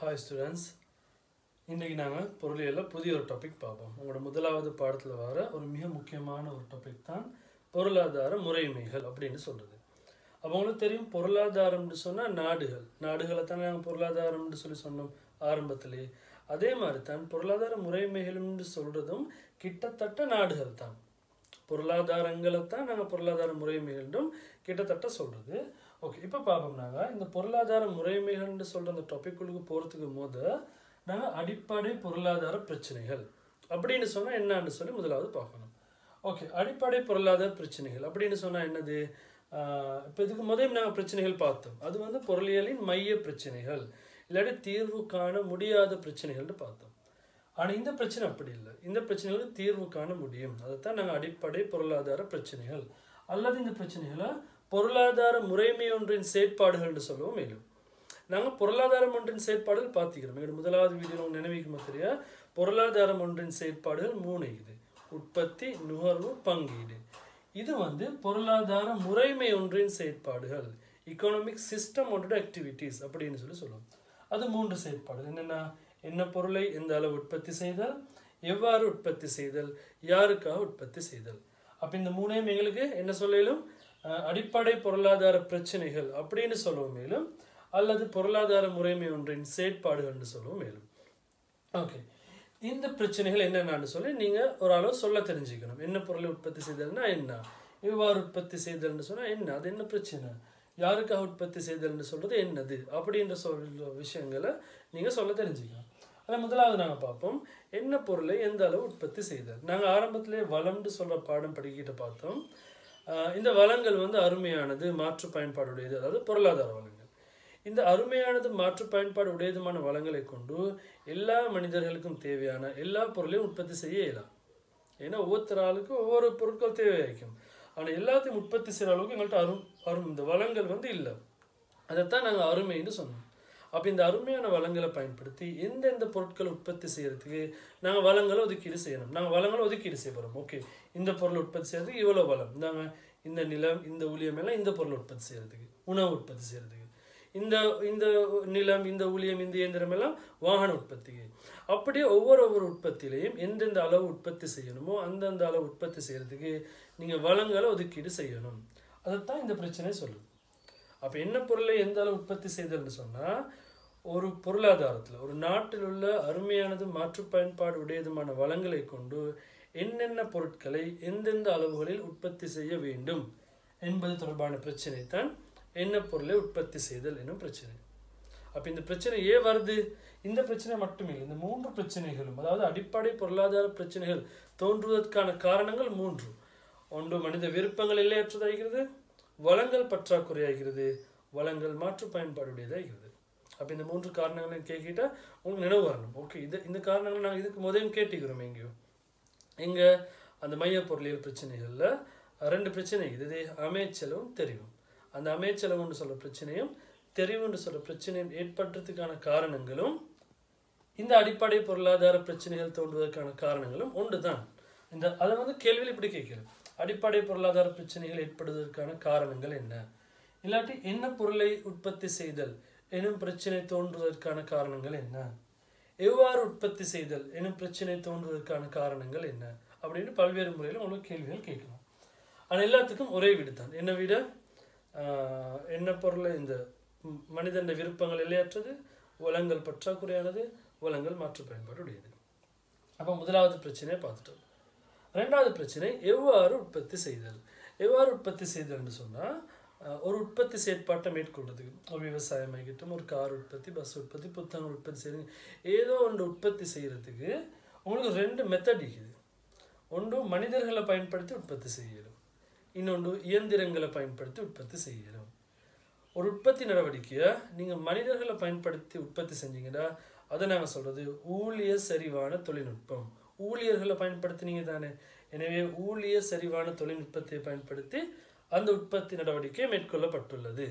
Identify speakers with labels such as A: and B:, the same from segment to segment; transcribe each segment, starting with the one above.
A: Hi students. இன்றைக்கு நாங்கள் பொருளியலில் புதிய ஒரு டாபிக் பார்ப்போம். உங்களோட முதலாவது பாடத்தில் வர ஒரு மிக முக்கியமான ஒரு டாபிக் தான் பொருளாதார முறைமைகள் அப்படின்னு சொல்கிறது. அப்போ உங்களுக்கு தெரியும், பொருளாதாரம்னு சொன்னால் நாடுகளை தான் நாங்கள் பொருளாதாரம்னு சொன்னோம் ஆரம்பத்திலே. அதே மாதிரி தான் பொருளாதார முறைமைகள்னு சொல்கிறதும் கிட்டத்தட்ட நாடுகள் தான். பொருளாதாரங்களை தான் நாங்கள் பொருளாதார முறைமைகளும் கிட்டத்தட்ட சொல்கிறது. ஓகே, இப்போ பார்ப்போம். நாங்கள் இந்த பொருளாதார முறைமைகள்னு சொல்கிற அந்த டாபிக்குள்ளுக்கு போகிறதுக்கு நாங்கள் அடிப்படை பொருளாதார பிரச்சனைகள் அப்படின்னு சொன்னால் என்னன்னு சொல்லி முதலாவது பார்க்கணும். ஓகே, அடிப்படை பொருளாதார பிரச்சனைகள் அப்படின்னு சொன்னால் என்னது? இப்போ இதுக்கு முதல் நாங்கள் பிரச்சனைகள் பார்த்தோம். அது பொருளியலின் மைய பிரச்சனைகள், இல்லாட்டி தீர்வு காண முடியாத பிரச்சனைகள்னு பார்த்தோம். ஆனால் இந்த பிரச்சனை அப்படி இல்லை. இந்த பிரச்சனைகளுக்கு தீர்வு காண முடியும். அதைத்தான் நாங்கள் அடிப்படை பொருளாதார பிரச்சனைகள் அல்லது இந்த பிரச்சனைகளை பொருளாதார முறைமை ஒன்றின் செயற்பாடுகள்னு சொல்லுவோம். மேலும் நாங்கள் பொருளாதாரம் ஒன்றின் செயற்பாடுகள் பார்த்துக்கிறோம். எங்களோட முதலாவது வீடியோவில் நினைவிக்க மாதிரியா பொருளாதாரம் ஒன்றின் செயற்பாடுகள் 3 இது: உற்பத்தி, நுகர்வு, பங்கீடு. இது பொருளாதார முறைமை ஒன்றின் செயற்பாடுகள், எக்கனாமிக் சிஸ்டம் ஒன்றோட ஆக்டிவிட்டீஸ் அப்படின்னு சொல்லுவோம். அது 3 செயற்பாடுகள். என்னென்னா, என்ன பொருளை எந்த அளவு உற்பத்தி செய்தல், எவ்வாறு உற்பத்தி செய்தல், யாருக்காக உற்பத்தி செய்தல். அப்போ இந்த 3 எங்களுக்கு என்ன சொல்லலும் அடிப்படை பொருளாதார பிரச்சனைகள் அப்படின்னு சொல்லுவோம் மேலும், அல்லது பொருளாதார முறைமை ஒன்றின் செயற்பாடுகள்னு சொல்லுவோம் மேலும். ஓகே, இந்த பிரச்சனைகள் என்னென்னு சொல்லி நீங்கள் ஒரு அளவு சொல்ல தெரிஞ்சுக்கணும். என்ன பொருளை உற்பத்தி செய்தல்னா என்ன, எவ்வாறு உற்பத்தி செய்தல்னு சொன்னால் என்ன, அது என்ன பிரச்சனை, யாருக்காக உற்பத்தி செய்தல்னு சொல்கிறது என்னது அப்படின்ற விஷயங்களை நீங்கள் சொல்ல தெரிஞ்சுக்கணும். அதில் முதலாவது நாங்கள் பார்ப்போம், என்ன பொருளை எந்த அளவு உற்பத்தி செய்தல். நாங்கள் ஆரம்பத்திலே வளம்னு சொல்கிற பாடம் படிக்கிட்டு பார்த்தோம். இந்த வளங்கள் அருமையானது, மாற்று பயன்பாடு உடையது, அதாவது பொருளாதார வளங்கள். இந்த அருமையானது, மாற்று பயன்பாடு உடையதுமான வளங்களை கொண்டு எல்லா மனிதர்களுக்கும் தேவையான எல்லா பொருளையும் உற்பத்தி செய்ய இயலாம். ஏன்னா ஒவ்வொருத்தர் ஆளுக்கும் ஒவ்வொரு பொருட்கள் தேவையாக்கும். ஆனால் எல்லாத்தையும் உற்பத்தி செய்கிற அளவுக்கு எங்கள்கிட்ட இந்த வளங்கள் இல்லை. அதைத்தான் நாங்கள் அருமைன்னு சொன்னோம். அப்போ இந்த அருமையான வளங்களை பயன்படுத்தி எந்தெந்த பொருட்களை உற்பத்தி செய்யறதுக்கு நாங்கள் வளங்களை ஒதுக்கீடு செய்யணும். நாங்கள் வளங்களை ஒதுக்கீடு செய்ய போகிறோம். ஓகே, இந்த பொருளை உற்பத்தி செய்யறதுக்கு இவ்வளோ வளம், நாங்கள் இந்த நிலம், இந்த ஊழியம் எல்லாம் இந்த பொருளை உற்பத்தி செய்யறதுக்கு, உணவு உற்பத்தி செய்யறதுக்கு, இந்த நிலம், இந்த ஊழியம், இந்த இயந்திரம் எல்லாம் வாகன உற்பத்திக்கு. அப்படியே ஒவ்வொரு உற்பத்தியிலையும் எந்தெந்த அளவு உற்பத்தி செய்யணுமோ அந்தந்த அளவு உற்பத்தி செய்யறதுக்கு நீங்கள் வளங்களை ஒதுக்கீடு செய்யணும். அதைத்தான் இந்த பிரச்சனை சொல்லுது. அப்போ என்ன பொருளை எந்த அளவு உற்பத்தி செய்தல்னு சொன்னால், ஒரு பொருளாதாரத்தில் ஒரு நாட்டில் உள்ள அருமையானது, மாற்று பயன்பாடு உடையதுமான வளங்களை கொண்டு என்னென்ன பொருட்களை எந்தெந்த அளவுகளில் உற்பத்தி செய்ய வேண்டும் என்பது தொடர்பான பிரச்சனை தான் என்ன பொருளை உற்பத்தி செய்தல் என்னும் பிரச்சனை. அப்போ இந்த பிரச்சனை ஏன் வருது? இந்த பிரச்சனை மட்டுமே இல்லை, இந்த 3 பிரச்சனைகளும், அதாவது அடிப்படை பொருளாதார பிரச்சனைகள் தோன்றுவதற்கான காரணங்கள் 3. ஒன்று, மனித விருப்பங்கள் எல்லையற்றதாகிறது; வளங்கள் பற்றாக்குறையாகிறது; வளங்கள் மாற்று பயன்பாடுடையதாகிறது. அப்போ இந்த 3 காரணங்களையும் கேட்கிட்டா உங்களுக்கு நினைவு வரணும். ஓகே, இந்த காரணங்கள் நாங்கள் இதுக்கு முதலும் கேட்டுக்கிறோம். எங்கே அந்த மைய பொருளியல் பிரச்சனைகளில் 2 பிரச்சனை இருக்குது: அமைச்சலவும் தெரிவும். அந்த அமைச்சலவுன்னு சொல்கிற பிரச்சனையும் தெரிவுன்னு சொல்கிற பிரச்சனையும் ஏற்படுறதுக்கான காரணங்களும் இந்த அடிப்படை பொருளாதார பிரச்சனைகள் தோன்றுவதற்கான காரணங்களும் ஒன்று தான். அதை கேள்வியில் இப்படி கேட்கிறேன்: அடிப்படை பொருளாதார பிரச்சனைகள் ஏற்படுவதற்கான காரணங்கள் என்ன, இல்லாட்டி என்ன பொருளை உற்பத்தி செய்தல் எனும் பிரச்சனை தோன்றுவதற்கான காரணங்கள் என்ன, எவ்வாறு உற்பத்தி செய்தல் எனும் பிரச்சனை தோன்றுவதற்கான காரணங்கள் என்ன அப்படின்னு பல்வேறு முறையில் உங்களுக்கு கேள்விகள் கேட்கணும். ஆனால் எல்லாத்துக்கும் ஒரே வீடு தான். என்ன வீட? என்ன பொருளை இந்த மனிதன் விருப்பங்கள் எல்லையற்றது, வளங்கள் பற்றாக்குறையானது, வளங்கள் மாற்று பயன்பாடு உடையது. அப்போ முதலாவது பிரச்சனையை பார்த்துட்டோம். 2வது பிரச்சனை எவ்வாறு உற்பத்தி செய்தல். எவ்வாறு உற்பத்தி செய்தல்னு சொன்னால், ஒரு உற்பத்தி செயற்பாட்டை மேற்கொள்றதுக்கு, ஒரு விவசாயம் ஆகிட்டும், ஒரு கார் உற்பத்தி, பஸ் உற்பத்தி, புத்தகங்கள் உற்பத்தி செய்யறது, ஏதோ ஒன்று உற்பத்தி செய்கிறதுக்கு உங்களுக்கு 2 மெத்தட் இருக்குது. ஒன்று மனிதர்களை பயன்படுத்தி உற்பத்தி செய்யணும், இன்னொன்று இயந்திரங்களை பயன்படுத்தி உற்பத்தி செய்யணும். ஒரு உற்பத்தி நடவடிக்கையை நீங்கள் மனிதர்களை பயன்படுத்தி உற்பத்தி செஞ்சீங்கன்னா அதை நாங்கள் சொல்கிறது ஊழிய சரிவான தொழில்நுட்பம். ஊழியர்களை பயன்படுத்தினீங்க தானே, எனவே ஊழிய சரிவான தொழில்நுட்பத்தை பயன்படுத்தி அந்த உற்பத்தி நடவடிக்கை மேற்கொள்ளப்பட்டுள்ளது.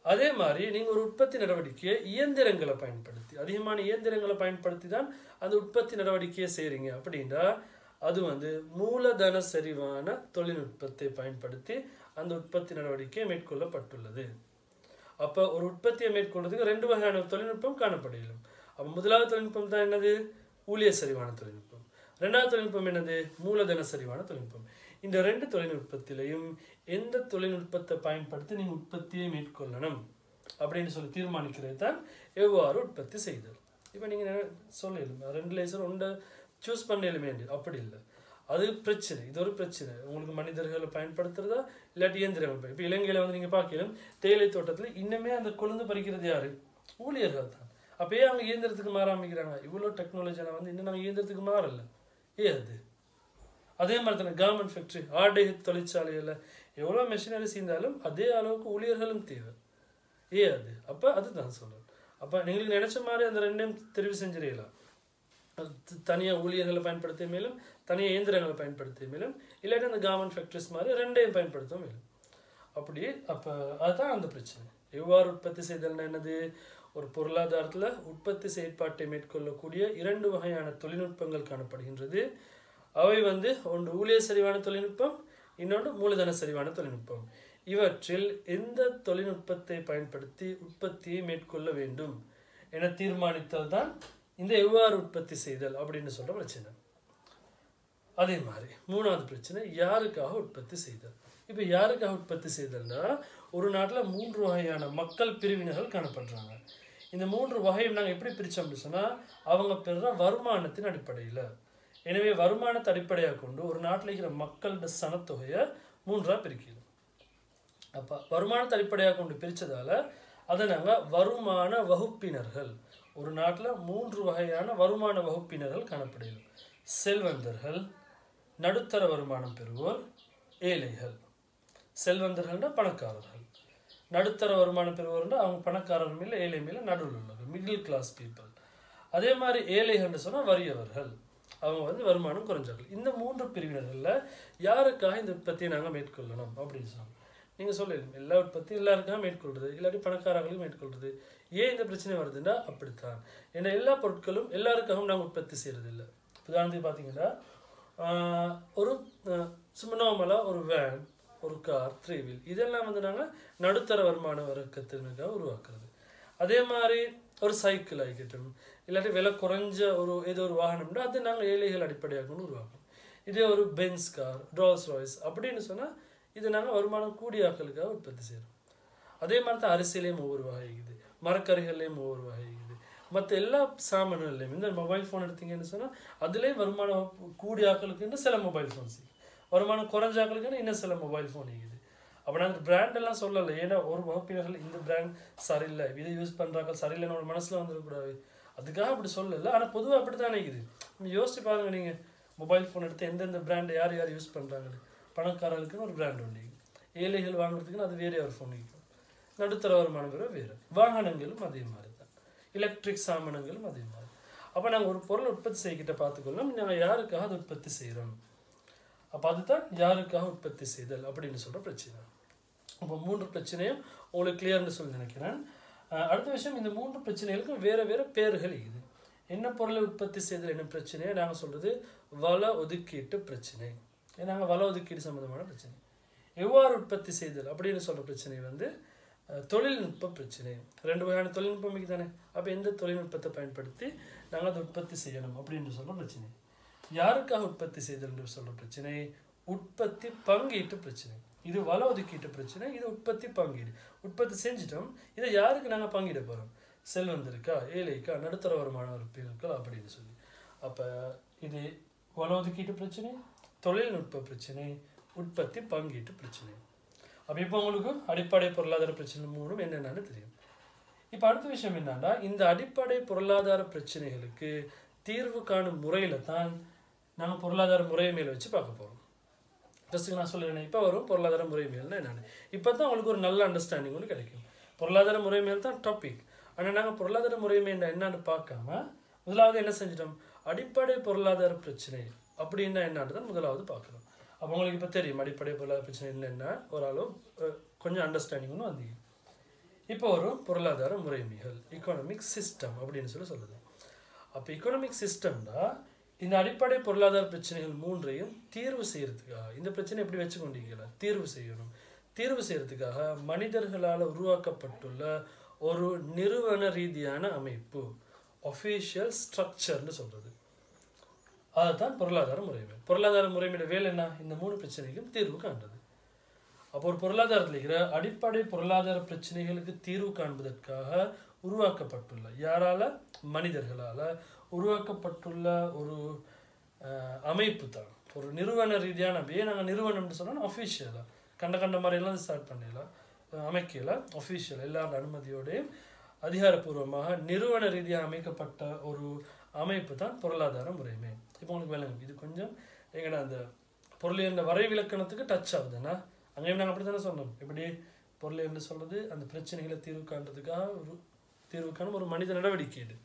A: அதே மாதிரி நீங்கள் ஒரு உற்பத்தி நடவடிக்கையை இயந்திரங்களை பயன்படுத்தி, அதிகமான இயந்திரங்களை பயன்படுத்தி தான் அந்த உற்பத்தி நடவடிக்கையை செய்கிறீங்க அப்படின்னா அது மூலதன சரிவான தொழில்நுட்பத்தை பயன்படுத்தி அந்த உற்பத்தி நடவடிக்கை மேற்கொள்ளப்பட்டுள்ளது. அப்போ ஒரு உற்பத்தியை மேற்கொள்றதுக்கு 2 வகையான தொழில்நுட்பம் காணப்படையும். அப்போ முதலாவது தொழில்நுட்பம் தான் என்னது? ஊழியர் சரிவான தொழில்நுட்பம். 2வது தொழில்நுட்பம் என்னது? மூலதன சரிவான தொழில்நுட்பம். இந்த 2 தொழில்நுட்பத்திலையும் எந்த தொழில்நுட்பத்தை பயன்படுத்தி நீங்கள் உற்பத்தியை மேற்கொள்ளணும் அப்படின்னு சொல்லி தீர்மானிக்கிறது தான் எவ்வாறு உற்பத்தி செய்தல். இப்போ நீங்கள் சொல்லலும் 2 லேசர் ஒன்றை சூஸ் பண்ணலுமே அப்படி இல்லை, அது பிரச்சனை. இது ஒரு பிரச்சனை. உங்களுக்கு மனிதர்களை பயன்படுத்துறதா இல்லாட்டி இயந்திரங்கள். இப்போ இலங்கையில் வந்து நீங்கள் பார்க்கலாம் தேயிலை தோட்டத்தில் இன்னுமே அந்த கொழுந்து பறிக்கிறது யாரு? ஊழியர்கள் தான். அப்பயே அவங்க இயந்திரத்துக்கு மாற ஆரம்பிக்கிறாங்க. இவ்வளோ டெக்னாலஜியில் வந்து இன்னும் நாங்கள் இயந்திரத்துக்கு மாறல. அது அதே மாதிரி தானே கவர்மெண்ட் ஃபேக்ட்ரி ஆடை தொழிற்சாலையில் எவ்வளோ மெஷினரி சேர்ந்தாலும் அதே அளவுக்கு ஊழியர்களும் தேவை. அது அப்போ அதுதான் சொல்கிறேன். அப்போ நீங்கள் நினைச்ச மாதிரி அந்த 2ம் தெரிவு செஞ்சிடலாம். தனியாக ஊழியர்களை பயன்படுத்த மேலும் தனியாக இயந்திரங்களை பயன்படுத்த மேலும் இல்லாட்டி அந்த கவர்மெண்ட் ஃபேக்ட்ரிஸ் மாதிரி 2ஐயும் பயன்படுத்த மேலும் அப்படி. அப்போ அதுதான் அந்த பிரச்சனை. எவ்வாறு உற்பத்தி செய்தல்னா என்னது? ஒரு பொருளாதாரத்தில் உற்பத்தி செயற்பாட்டை மேற்கொள்ளக்கூடிய 2 வகையான தொழில்நுட்பங்கள் காணப்படுகின்றது. அவை வந்து ஒன்று ஊழியர் சரிவான தொழில்நுட்பம், இன்னொன்று மூலதன சரிவான தொழில்நுட்பம். இவற்றில் எந்த தொழில்நுட்பத்தை பயன்படுத்தி உற்பத்தியை மேற்கொள்ள வேண்டும் என தீர்மானித்தல் தான் இந்த எவ்வாறு உற்பத்தி செய்தல் அப்படின்னு சொல்ற பிரச்சனை. அதே மாதிரி 3வது பிரச்சனை யாருக்காக உற்பத்தி செய்தல். இப்போ யாருக்காக உற்பத்தி செய்தல்னா ஒரு நாட்டில் 3 வகையான மக்கள் பிரிவினர்கள் காணப்படுறாங்க. இந்த 3 வகையும் நாங்கள் எப்படி பிரித்தோம் அப்படின்னு சொன்னால் அவங்க பெறுற வருமானத்தின் அடிப்படையில். எனவே வருமானத்தை அடிப்படையாக கொண்டு ஒரு நாட்டில் இருக்கிற மக்களோட சனத்தொகையை 3ஆக பிரிக்கணும். அப்போ வருமானத்தை அடிப்படையாக கொண்டு பிரித்ததால் அதை நாங்கள் வருமான வகுப்பினர்கள். ஒரு நாட்டில் 3 வகையான வருமான வகுப்பினர்கள் காணப்படுகிறது. செல்வந்தர்கள், நடுத்தர வருமானம் பெறுவோர், ஏழைகள். செல்வந்தர்கள்னா பணக்காரர்கள், நடுத்தர வருமானம் பெறுவோர்னா அவங்க பணக்காரர் மேலே ஏழை மேலே நடுவில் உள்ளது, மிடில் கிளாஸ் பீப்புள். அதே மாதிரி ஏழைகள்னு சொன்னால் வறியவர்கள், அவங்க வந்து வருமானம் குறைஞ்சவர்கள். இந்த 3 பிரிவினர்களில் யாருக்காக இந்த உற்பத்தியை நாங்கள் மேற்கொள்ளணும் அப்படின்னு சொன்னோம். நீங்கள் சொல்லணும் எல்லா உற்பத்தியும் எல்லாருக்காக மேற்கொள்றது, இல்லாட்டி பணக்காரர்களும் மேற்கொள்றது. ஏன் இந்த பிரச்சனை வருதுன்னா அப்படித்தான். ஏன்னா எல்லா பொருட்களும் எல்லாருக்காகவும் நாங்கள் உற்பத்தி செய்கிறது இல்லை. உதாரணத்துக்கு பார்த்தீங்கன்னா ஒரு சும்மா நார்மலாக ஒரு வேன், ஒரு கார், 3 வீல் இதெல்லாம் வந்து நாங்கள் நடுத்தர வருமான வர்க்கத்தினருக்காக உருவாக்குறது. அதே மாதிரி ஒரு சைக்கிள் ஆகிக்கட்டும், இல்லாட்டி விலை குறைஞ்ச ஏதோ ஒரு வாகனம்னா அது நாங்கள் ஏழைகள் அடிப்படையாக உருவாக்கணும். இதே ஒரு பென்ஸ் கார், ரோல்ஸ் ராய்ஸ் அப்படின்னு சொன்னால் இது நாங்கள் வருமானம் கூடிய ஆட்களுக்காக உற்பத்தி செய்கிறோம். அதே மாதிரி தான் அரிசியிலையும் ஒவ்வொரு வகை இருக்குது, மரக்கறிகள்லேயும் ஒவ்வொரு வகை இருக்குது, மற்ற எல்லா சாமான்கள்லையும். இந்த மொபைல் ஃபோன் எடுத்தீங்கன்னு சொன்னால் அதுலேயும் வருமானம் கூடிய ஆட்களுக்குன்னு சில மொபைல் ஃபோன்ஸ், வருமானம் குறைஞ்ச ஆட்களுக்குன்னு இன்னும் சில மொபைல் ஃபோன் இருக்குது. அப்போ நாங்கள் பிராண்டெல்லாம் சொல்லலை. ஏன்னா ஒரு வகுப்பினர்கள் இந்த பிராண்ட் சரியில்லை, இதை யூஸ் பண்ணுறாங்க சரியில்லைன்னு ஒரு மனசில் வந்துடக்கூடாது, அதுக்காக அப்படி சொல்லலை. ஆனால் பொதுவாக அப்படி தான் நினைக்குது. யோசிச்சு பாருங்க, நீங்கள் மொபைல் ஃபோன் எடுத்து எந்தெந்த பிராண்டை யார் யார் யூஸ் பண்ணுறாங்க. பணக்காரர்களுக்குன்னு ஒரு பிராண்ட் உண்டு, ஏழைகள் வாங்குறதுக்குன்னு அது வேறே ஒரு ஃபோன் இருக்கும், நடுத்தர வருமானம் வேறு. வாகனங்களும் அதே மாதிரி தான், எலக்ட்ரிக் சாமானங்களும் அதே மாதிரி. அப்போ நாங்கள் ஒரு பொருள் உற்பத்தி செய்கிட்ட பார்த்துக்கொள்ளணும் நாங்கள் யாருக்காக அதை உற்பத்தி செய்கிறோம். அப்போ அதுதான் யாருக்காக உற்பத்தி செய்தல் அப்படின்னு சொல்கிற பிரச்சனை. அப்போ 3 பிரச்சனையும் உங்களுக்கு கிளியர்னு சொல்லி நினைக்கிறேன். அடுத்த விஷயம், இந்த 3 பிரச்சனைகளுக்கும் வேறு வேறு பேர்கள் இருக்குது. என்ன பொருளை உற்பத்தி செய்தல் என்ன பிரச்சனையை நாங்கள் சொல்கிறது வள ஒதுக்கீட்டு பிரச்சனை. நாங்கள் வள ஒதுக்கீடு சம்மந்தமான பிரச்சனை. எவ்வாறு உற்பத்தி செய்தல் அப்படின்னு சொல்கிற பிரச்சனை வந்து தொழில்நுட்ப பிரச்சனை. 2 வகையான தொழில்நுட்பம் தானே. அப்போ எந்த தொழில்நுட்பத்தை பயன்படுத்தி நாங்கள் அதை உற்பத்தி செய்யணும் அப்படின்னு சொல்கிற பிரச்சனை. யாருக்காக உற்பத்தி செய்தல் என்று சொல்கிற பிரச்சனை உற்பத்தி பங்கீட்டு பிரச்சனை. இது வள ஒதுக்கீட்டு பிரச்சனை, இது உற்பத்தி பங்கீடு. உற்பத்தி செஞ்சிட்டோம், இதை யாருக்கு நாங்கள் பங்கிட போகிறோம்? செல்வந்தருக்கா, ஏழைக்கா, நடுத்தர வருமான உறுப்பினர்கள் அப்படின்னு சொல்லி. அப்போ இது வள ஒதுக்கீட்டு பிரச்சனை, தொழில்நுட்ப பிரச்சனை, உற்பத்தி பங்கீட்டு பிரச்சனை. அப்போ இப்போ உங்களுக்கு அடிப்படை பொருளாதார பிரச்சனை 3 என்னென்னு தெரியும். இப்போ அடுத்த விஷயம் என்னன்னா, இந்த அடிப்படை பொருளாதார பிரச்சனைகளுக்கு தீர்வு காணும் முறையில் தான் நாங்கள் பொருளாதார முறைமையில் வச்சு பார்க்க போகிறோம். ஃபஸ்ட்டுக்கு நான் சொல்லுறேன், இப்போ வரும் பொருளாதார முறைமைகள்னா என்னென்னு. இப்போ தான் உங்களுக்கு ஒரு நல்ல அண்டர்ஸ்டாண்டிங் ஒன்று கிடைக்கும். பொருளாதார முறைமையில் தான் டாபிக். ஆனால் நாங்கள் பொருளாதார முறைமை என்னன்னு பார்க்காம முதலாவது என்ன செஞ்சிட்டோம், அடிப்படை பொருளாதார பிரச்சனை அப்படின்னா என்னன்னு தான் முதலாவது பார்க்குறோம். அப்போ உங்களுக்கு இப்போ தெரியும் அடிப்படை பொருளாதார பிரச்சனை என்னென்ன, ஓரளவு கொஞ்சம் அண்டர்ஸ்டாண்டிங் ஒன்று வந்தீங்க. இப்போ ஒரு பொருளாதார முறைமைகள், எக்கனாமிக் சிஸ்டம் அப்படின்னு சொல்லுது. அப்போ எக்கனாமிக் சிஸ்டம்னா இந்த அடிப்படை பொருளாதார பிரச்சனைகள் 3ஐயும் தீர்வு செய்யறதுக்காக இந்த பிரச்சனை எப்படி வச்சு கொண்டீங்களா தீர்வு செய்யணும். தீர்வு செய்யறதுக்காக மனிதர்களால் உருவாக்கப்பட்டுள்ள ஒரு நிறுவன ரீதியான அமைப்பு, ஒஃபிஷியல் ஸ்ட்ரக்சர்னு சொல்றது. அதுதான் பொருளாதார முறைமை. பொருளாதார முறைமையோட வேலை என்ன? இந்த 3 பிரச்சனைக்கும் தீர்வு காண்றது. அப்போ ஒரு பொருளாதாரத்தில் இருக்கிற அடிப்படை பொருளாதார பிரச்சனைகளுக்கு தீர்வு காண்பதற்காக உருவாக்கப்பட்டுள்ள, யாரால? மனிதர்களால் உருவாக்கப்பட்டுள்ள ஒரு அமைப்பு தான் ஒரு நிறுவன ரீதியான. ஏன் நாங்கள் நிறுவனம்னு சொன்னால் அஃபிஷியலாக கண்ட மாதிரியெல்லாம் ஸ்டார்ட் பண்ணிடலாம், அமைக்கல. அஃபிஷியல் எல்லாரோட அனுமதியோடையும் அதிகாரப்பூர்வமாக நிறுவன ரீதியாக அமைக்கப்பட்ட ஒரு அமைப்பு தான் பொருளாதார முறைமை. இப்போ உங்களுக்கு விளங்கும். இது கொஞ்சம் எங்கன்னா அந்த பொருளியல் வரைவிலக்கணத்துக்கு டச் ஆகுதுன்னா அங்கேயும் நாங்கள் அப்படி தானே சொன்னோம். எப்படி பொருளியல்னு சொல்கிறது அந்த பிரச்சனைகளை தீர்வு காண்றதுக்காக ஒரு தீர்வுக்கான ஒரு மனித நடவடிக்கை. இது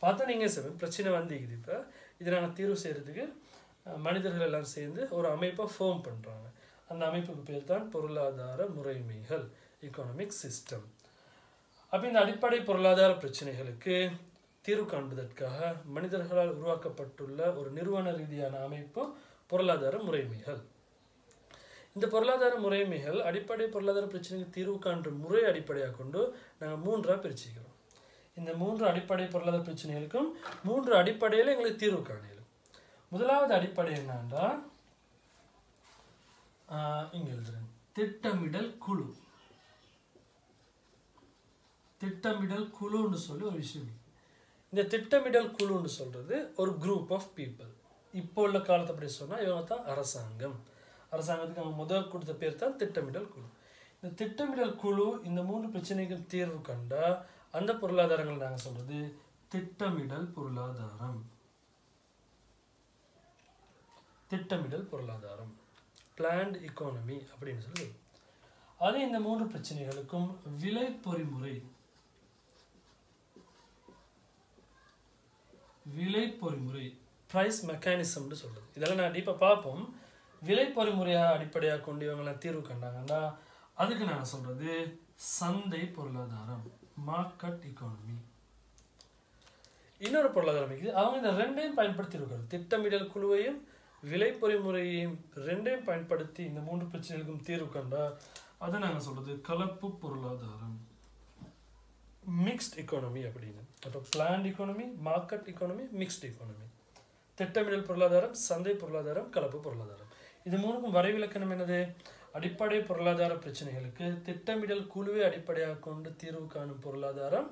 A: பார்த்தா நீங்கள் சொல்ல பிரச்சனை வந்திக்குது. இப்போ இதை நாங்கள் தீர்வு செய்கிறதுக்கு மனிதர்கள் எல்லாம் சேர்ந்து ஒரு அமைப்பை ஃபார்ம் பண்ணுறாங்க. அந்த அமைப்புக்கு பேர் தான் பொருளாதார முறைமைகள், எக்கனாமிக் சிஸ்டம். அப்போ இந்த அடிப்படை பொருளாதார பிரச்சனைகளுக்கு தீர்வு காண்பதற்காக மனிதர்களால் உருவாக்கப்பட்டுள்ள ஒரு நிறுவன ரீதியான அமைப்பு பொருளாதார முறைமைகள். இந்த பொருளாதார முறைமைகள் அடிப்படை பொருளாதார பிரச்சனைக்கு தீர்வு காண்ற முறை அடிப்படையாக கொண்டு நாங்கள் 3ஆக பிரிச்சுக்கிறோம். இந்த 3 அடிப்படை பொருளாதார பிரச்சனைகளுக்கும் 3 அடிப்படையில் எங்களுக்கு தீர்வு காணலும். முதலாவது அடிப்படை என்னன்னா இங்க எழுதுறேன், திட்டமிடல் குழு. திட்டமிடல் குழுன்னு சொல்லி ஒரு விஷயம். இந்த திட்டமிடல் குழுன்னு சொல்றது ஒரு குரூப் ஆஃப் பீப்புள். இப்போ உள்ள காலத்தை அப்படி சொன்னால் இவங்க தான் அரசாங்கம். அரசாங்கத்துக்கு அவங்க முதல் கொடுத்த பேர் தான் திட்டமிடல் குழு. இந்த திட்டமிடல் குழு இந்த 3 பிரச்சனைக்கும் தீர்வு கண்டா அந்த பொருளாதாரங்கள் நாங்கள் சொல்றது திட்டமிடல் பொருளாதாரம். திட்டமிடல் பொருளாதாரம், பிளான்ட் எக்கானமி அப்படின்னு சொல்லி. அது இந்த 3 பிரச்சனைகளுக்கும் விலை பொறிமுறை, விலை பொறிமுறை பிரைஸ் மெக்கானிசம்னு சொல்றது. இதெல்லாம் நான் டீப்பாக பார்ப்போம். விலை பொறிமுறையாக அடிப்படையாக கொண்டு இவங்களாம் தீர்வு கண்டாங்கன்னா அதுக்கு நான் சொல்றது சந்தை பொருளாதாரம், மார்க்கெட் எக்கானமி. இன்னொரு பொருளாதாரம் இருக்குது. அவங்க இந்த 2ஐயும் பயன்படுத்தியிருக்காங்க. திட்டமிடல் குழுவையும் விலை பொறிமுறையையும் 2ஐயும் பயன்படுத்தி இந்த 3 பிரச்சனைகளுக்கும் தீர்வு கண்டா அதை நாங்கள் சொல்றது கலப்பு பொருளாதாரம், மிக்ஸ்ட் எக்கானமி அப்படின்னு. அப்போ plant economy, market economy, mixed economy. திட்டமிடல் பொருளாதாரம், சந்தை பொருளாதாரம், கலப்பு பொருளாதாரம். இது 3க்கும் வரைவிலக்கணம் என்னது? அடிப்படை பொருளாதார பிரச்சனைகளுக்கு திட்டமிடல் குழுவை அடிப்படையாக கொண்டு தீர்வு காணும் பொருளாதாரம்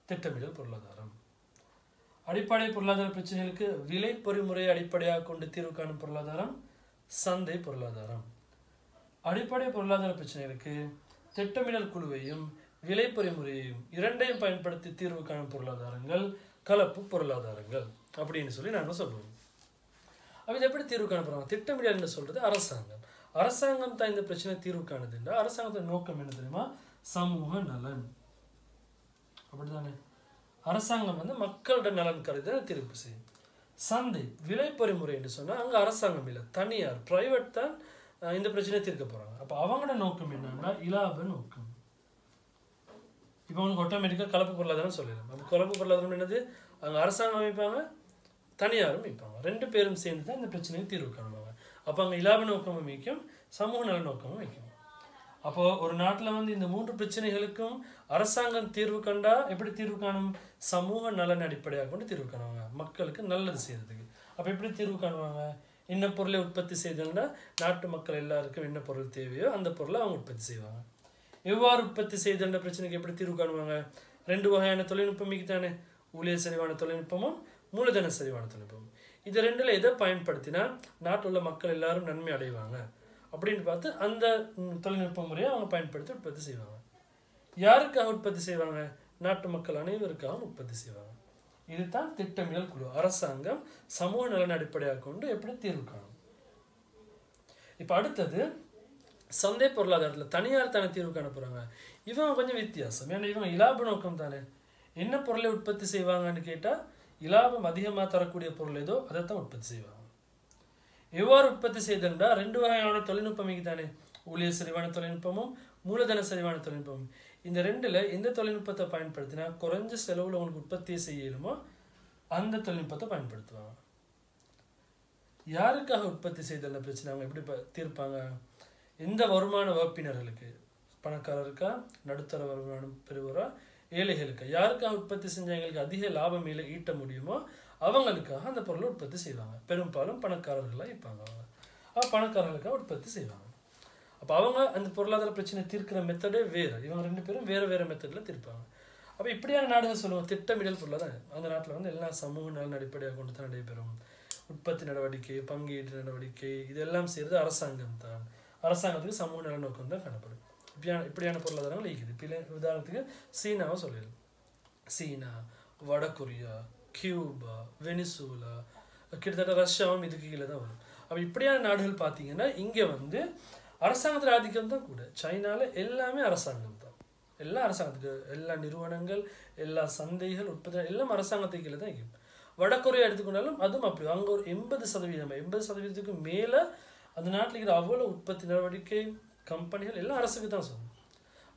A: திட்டமிடல் பொருளாதாரம். அடிப்படை பொருளாதார பிரச்சனைகளுக்கு விலை பொறிமுறையை அடிப்படையாக கொண்டு தீர்வு காணும் பொருளாதாரம் சந்தை பொருளாதாரம். அடிப்படை பொருளாதார பிரச்சனைகளுக்கு திட்டமிடல் குழுவையும் விலை பொறிமுறையையும் 2ஐயும் பயன்படுத்தி தீர்வு காணும் பொருளாதாரங்கள் கலப்பு பொருளாதாரங்கள் அப்படின்னு சொல்லி நாங்கள் சொல்லுவோம். அப்போ இது எப்படி தீர்வு காண போகிறாங்க? திட்டமிடல்னு சொல்றது அரசாங்கம். அரசாங்கம் தான் இந்த பிரச்சனை தீர்வு காணுதுன்னா அரசாங்கத்தோட நோக்கம் என்ன தெரியுமா? சமூக நலன். அப்படித்தானே? அரசாங்கம் வந்து மக்களோட நலன் கருதி தீர்ப்பு செய்யும். சந்தை விலை பொறிமுறை என்று சொன்னால் அங்கே அரசாங்கம் இல்லை, தனியார் பிரைவேட் தான் இந்த பிரச்சனையை தீர்க்க போகிறாங்க. அப்போ அவங்களோட நோக்கம் என்னன்னா இலாப நோக்கம். இப்போ அவங்களுக்கு ஆட்டோமேட்டிக்காக கலப்பு பொருளாதாரம் சொல்லிடலாம். அப்போ கலப்பு பொருளாதாரம் என்னது? அங்கே அரசாங்கம் அமைப்பாங்க, தனியாரும் அமைப்பாங்க. 2 பேரும் சேர்ந்து தான் இந்த பிரச்சனையை தீர்வு காணுவாங்க. அப்போ அங்கே இலாப நோக்கமும் அமைக்கும், சமூக நல நோக்கமும் வைக்கும். அப்போ ஒரு நாட்டில் வந்து இந்த 3 பிரச்சனைகளுக்கும் அரசாங்கம் தீர்வு கண்டா எப்படி தீர்வு காணும்? சமூக நலன் அடிப்படையாக கொண்டு தீர்வு காணுவாங்க, மக்களுக்கு நல்லது செய்யறதுக்கு. அப்போ எப்படி தீர்வு காணுவாங்க? என்ன பொருளை உற்பத்தி செய்தோம்னா நாட்டு மக்கள் எல்லாருக்கும் என்ன பொருள் தேவையோ அந்த பொருளை அவங்க உற்பத்தி செய்வாங்க. எவ்வாறு உற்பத்தி செய்தோன்ற பிரச்சனைக்கு எப்படி தீர்வு காணுவாங்க? 2 வகையான தொழில்நுட்பம் தானே, ஊழியர் சரிவான தொழில்நுட்பமும் மூலதன சரிவான தொழில்நுட்பமும். இது 2ல் எதை பயன்படுத்தினா நாட்டில் உள்ள மக்கள் எல்லாரும் நன்மை அடைவாங்க அப்படின்னு பார்த்து அந்த தொழில்நுட்ப முறையை அவங்க பயன்படுத்தி உற்பத்தி செய்வாங்க. யாருக்காக உற்பத்தி செய்வாங்க? நாட்டு மக்கள் அனைவருக்காக உற்பத்தி செய்வாங்க. இதுதான் திட்டமிடல் குழு. அரசாங்கம் சமூக நலன் அடிப்படையாக கொண்டு எப்படி தீர்வு காணும். இப்போ அடுத்தது சந்தை பொருளாதாரத்தில் தனியார் தானே தீர்வு காண போகிறாங்க. இவங்க கொஞ்சம் வித்தியாசம். ஏன்னா இவங்க இலாப நோக்கம் தானே. என்ன பொருளை உற்பத்தி செய்வாங்கன்னு கேட்டால் இலாபம் அதிகமாக தரக்கூடிய பொருள் ஏதோ அதைத்தான் உற்பத்தி செய்வாங்க. எவ்வாறு உற்பத்தி செய்தா 2 வகையான தொழில்நுட்பம் தானே, ஊழியர் சரிவான தொழில்நுட்பமும் மூலதன சரிவான தொழில்நுட்பமும். இந்த 2ல் எந்த தொழில்நுட்பத்தை பயன்படுத்தினா குறைஞ்ச செலவில் உங்களுக்கு உற்பத்தியை செய்யலுமோ அந்த தொழில்நுட்பத்தை பயன்படுத்துவாங்க. யாருக்காக உற்பத்தி செய்தல் பிரச்சனை அவங்க எப்படி தீர்ப்பாங்க? எந்த வருமான வகுப்பினர்களுக்கு, பணக்காரருக்கா, நடுத்தர வருமானம் பெறுவரா, ஏழைகளுக்கு, யாருக்காக உற்பத்தி செஞ்சவங்களுக்கு அதிக லாபம் ஈட்ட முடியுமோ அவங்களுக்காக அந்த பொருளை உற்பத்தி செய்வாங்க. பெரும்பாலும் பணக்காரர்களாக இருப்பாங்க. அவங்க பணக்காரர்களுக்காக உற்பத்தி செய்வாங்க. அப்போ அவங்க அந்த பொருளாதார பிரச்சனை தீர்க்கிற மெத்தடே வேறு. இவங்க ரெண்டு பேரும் வேறு வேறு மெத்தடில் தீர்ப்பாங்க. அப்போ இப்படியான நாடுகள் சொல்லுவோம் திட்டமிடல் பொருளாதாரம். அந்த நாட்டில் வந்து எல்லா சமூக நலன் அடிப்படையாக கொண்டு தான் நடைபெறும். உற்பத்தி நடவடிக்கை, பங்கீட்டு நடவடிக்கை, இதெல்லாம் செய்கிறது அரசாங்கம் தான். அரசாங்கத்துக்கு சமூக நல நோக்கம் தான் காணப்படும். இப்படியான பொருளாதாரங்கள் இருக்குது. இப்போ உதாரணத்துக்கு சீனாவை சொல்லிடுது. சீனா, வடகொரியா, கியூபா, வெனிசுலா, கிட்டத்தட்ட ரஷ்யாவும் இதுக்கு கீழே தான் வரும். அப்போ இப்படியான நாடுகள் பார்த்தீங்கன்னா இங்கே வந்து அரசாங்கத்தில் ஆதிக்கம் தான் கூட. சைனாவில் எல்லாமே அரசாங்கம் தான். எல்லா அரசாங்கத்துக்கு, எல்லா நிறுவனங்கள், எல்லா சந்தைகள், உற்பத்தி எல்லாம் அரசாங்கத்துக்கு கீழே தான் இருக்கும். வடகொரியா எடுத்துக்கொண்டாலும் அதுவும் அப்படி. அங்கே ஒரு 80% மேலே அந்த நாட்டில் இருக்கிற அவ்வளோ உற்பத்தி நடவடிக்கை, கம்பெனிகள் எல்லாம் அரசுக்கு தான் சொல்லணும்.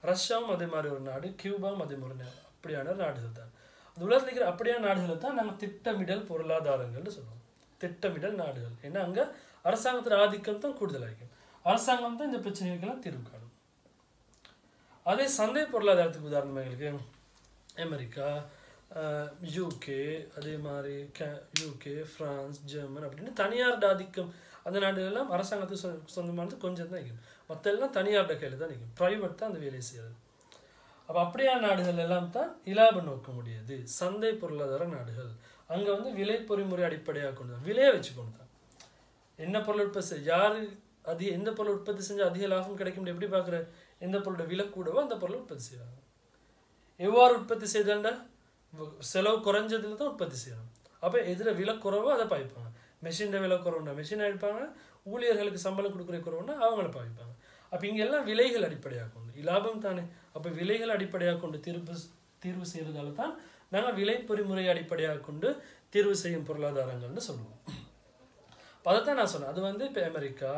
A: ரஷ்யாவும் அதே மாதிரி ஒரு நாடு, கியூபாவும் அதே மாதிரி அப்படியான நாடுகள் தான். அந்த உலகத்தில் இருக்கிற அப்படியான நாடுகளை தான் நாங்கள் திட்டமிடல் பொருளாதாரங்கள்னு சொல்லுவோம். திட்டமிடல் நாடுகள். ஏன்னா அங்கே அரசாங்கத்தில் ஆதிக்கம் தான் கூடுதலாகும். அரசாங்கம் தான் இந்த பிரச்சனைகளுக்கெல்லாம் தீர்வு காணும். அதே சந்தை பொருளாதாரத்துக்கு உதாரணமாக எங்களுக்கு அமெரிக்கா, யூகே, அதே மாதிரி யூகே, பிரான்ஸ், ஜெர்மன் அப்படின்னு தனியார் ஆதிக்கம் அந்த நாடுகளெல்லாம் அரசாங்கத்துக்கு சொந்தமானது கொஞ்சம் தான் நிற்கும். மற்ற எல்லாம் தனியார்ட கையில் தான் நிற்கும். ப்ரைவேட் தான் அந்த வேலையை செய்யாது. அப்போ அப்படியான நாடுகள் எல்லாம் தான் இலாபம் நோக்க முடியாது சந்தை பொருளாதார நாடுகள். அங்கே வந்து விலை பொறிமுறை அடிப்படையாக கொண்டு தான், விலையை வச்சு கொண்டு தான் என்ன பொருள் உற்பத்தி யார் எந்த பொருள் உற்பத்தி செஞ்சால் அதிக லாபம் கிடைக்கும் எப்படி பார்க்குற, எந்த பொருளோட விலை கூடவோ அந்த பொருளை உற்பத்தி செய்வாங்க. எவ்வாறு உற்பத்தி செய்தாண்டா செலவு குறைஞ்சதுல தான் உற்பத்தி செய்யணும். அப்போ எதில் விலை குறைவோ அதை பாய்ப்பாங்க. மெஷின் விலை குறவுன்னா மெஷின் அடிப்பாங்க, ஊழியர்களுக்கு சம்பளம் கொடுக்குற குறவுன்னா அவங்கள பாய்ப்பாங்க. அப்போ இங்கே எல்லாம் விலைகள் அடிப்படையாக கொண்டு, இலாபம் தானே. அப்போ விலைகள் அடிப்படையாக கொண்டு தீர்வு செய்கிறதால தான் நாங்கள் விலை பொறிமுறை அடிப்படையாக கொண்டு தீர்வு செய்யும் பொருளாதாரங்கள்னு சொல்லுவோம். அதைத்தான் நான் சொன்னேன். அது வந்து இப்போ அமெரிக்கா,